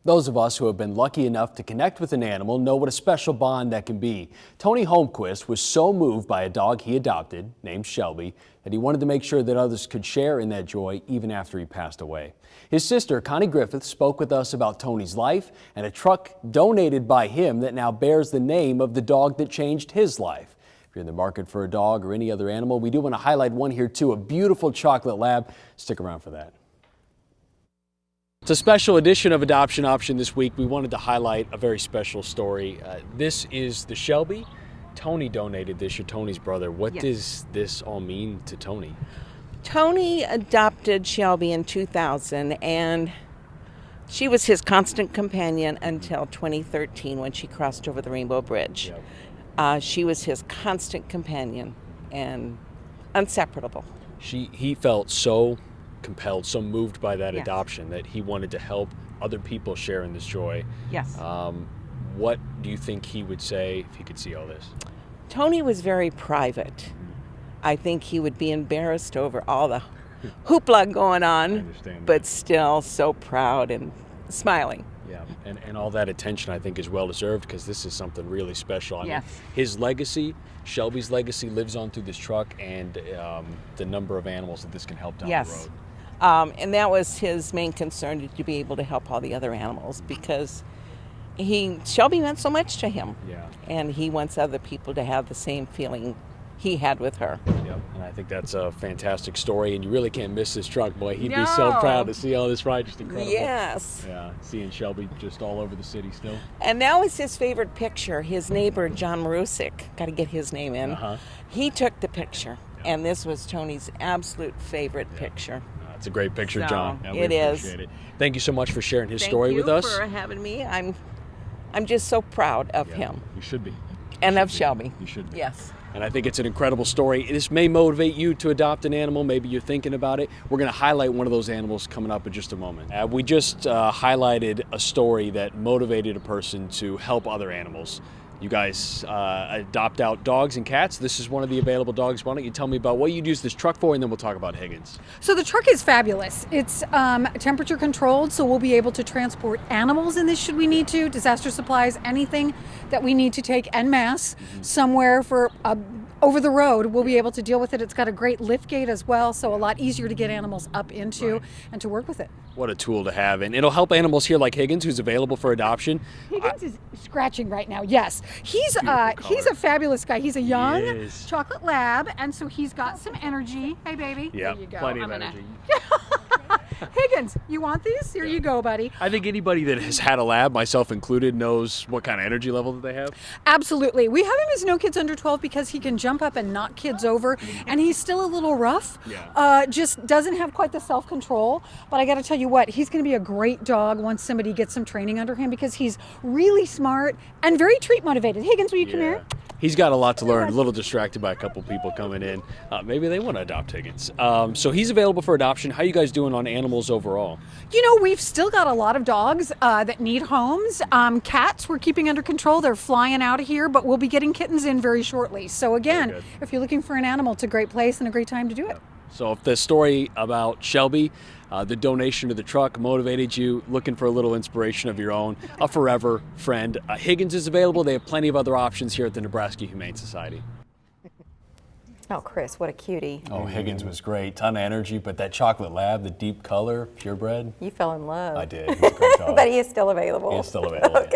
Those of us who have been lucky enough to connect with an animal know what a special bond that can be. Tony Holmquist was so moved by a dog he adopted, named Shelby, that he wanted to make sure that others could share in that joy even after he passed away. His sister, Connie Griffith, spoke with us about Tony's life and a truck donated by him that now bears the name of the dog that changed his life. If you're in the market for a dog or any other animal, we do want to highlight one here too, a beautiful chocolate lab. Stick around for that. It's a special edition of Adoption Option this week. We wanted to highlight a very special story. This is the Shelby. Tony donated this, your Tony's brother. What does this all mean to Tony? Tony adopted Shelby in 2000, and she was his constant companion until 2013 when she crossed over the Rainbow Bridge. She was his constant companion and inseparable. He felt so compelled, so moved by that adoption that he wanted to help other people share in this joy. Yes. What do you think he would say if he could see all this? Tony was very private. I think he would be embarrassed over all the hoopla going on, but still so proud and smiling. Yeah, and all that attention I think is well deserved because this is something really special. I mean, his legacy, Shelby's legacy, lives on through this truck and the number of animals that this can help down the road. And that was his main concern, to be able to help all the other animals, because Shelby meant so much to him. And he wants other people to have the same feeling he had with her. Yep, and I think that's a fantastic story, and you really can't miss this truck, boy. He'd be so proud to see all this ride, just incredible. Yes. Yeah, seeing Shelby just all over the city still. And that was his favorite picture. His neighbor, John Marusik, got to get his name in. He took the picture, and this was Tony's absolute favorite picture. It's a great picture, John. Yeah, it is. It. Thank you so much for sharing his story with us. Thank you for having me. I'm just so proud of him. You should be. And of Shelby. You should be. Yes. And I think it's an incredible story. This may motivate you to adopt an animal. Maybe you're thinking about it. We're going to highlight one of those animals coming up in just a moment. We just highlighted a story that motivated a person to help other animals. You guys adopt out dogs and cats. This is one of the available dogs. Why don't you tell me about what you'd use this truck for, and then we'll talk about Higgins. So the truck is fabulous. It's temperature controlled, so we'll be able to transport animals in this should we need to, disaster supplies, anything that we need to take en masse somewhere for over the road. We'll be able to deal with it. It's got a great lift gate as well, so a lot easier to get animals up into and to work with it. What a tool to have, and it'll help animals here like Higgins, who's available for adoption. Higgins is scratching right now. Yes, he's a fabulous guy. He's a young chocolate lab, and so he's got some energy. Hey, baby. Yeah, there you go. plenty of energy. Higgins, you want these? Here you go, buddy. I think anybody that has had a lab, myself included, knows what kind of energy level that they have. Absolutely. We have him as no kids under 12 because he can jump up and knock kids over, and he's still a little rough. Just doesn't have quite the self-control. But I got to tell you what, he's going to be a great dog once somebody gets some training under him because he's really smart and very treat motivated. Higgins, will you come here? He's got a lot to learn, a little distracted by a couple people coming in. Maybe they want to adopt Higgins. So he's available for adoption. How are you guys doing on animals overall? You know, we've still got a lot of dogs that need homes. Cats we're keeping under control. They're flying out of here, but we'll be getting kittens in very shortly. So again, if you're looking for an animal, it's a great place and a great time to do it. So if the story about Shelby, the donation to the truck motivated you, looking for a little inspiration of your own, a forever friend, Higgins is available. They have plenty of other options here at the Nebraska Humane Society. Oh, Chris, what a cutie. Oh, Higgins was great. Ton of energy, but that chocolate lab, the deep color, purebred. You fell in love. I did. He's a great dog. But he is still available. He is still available. Okay.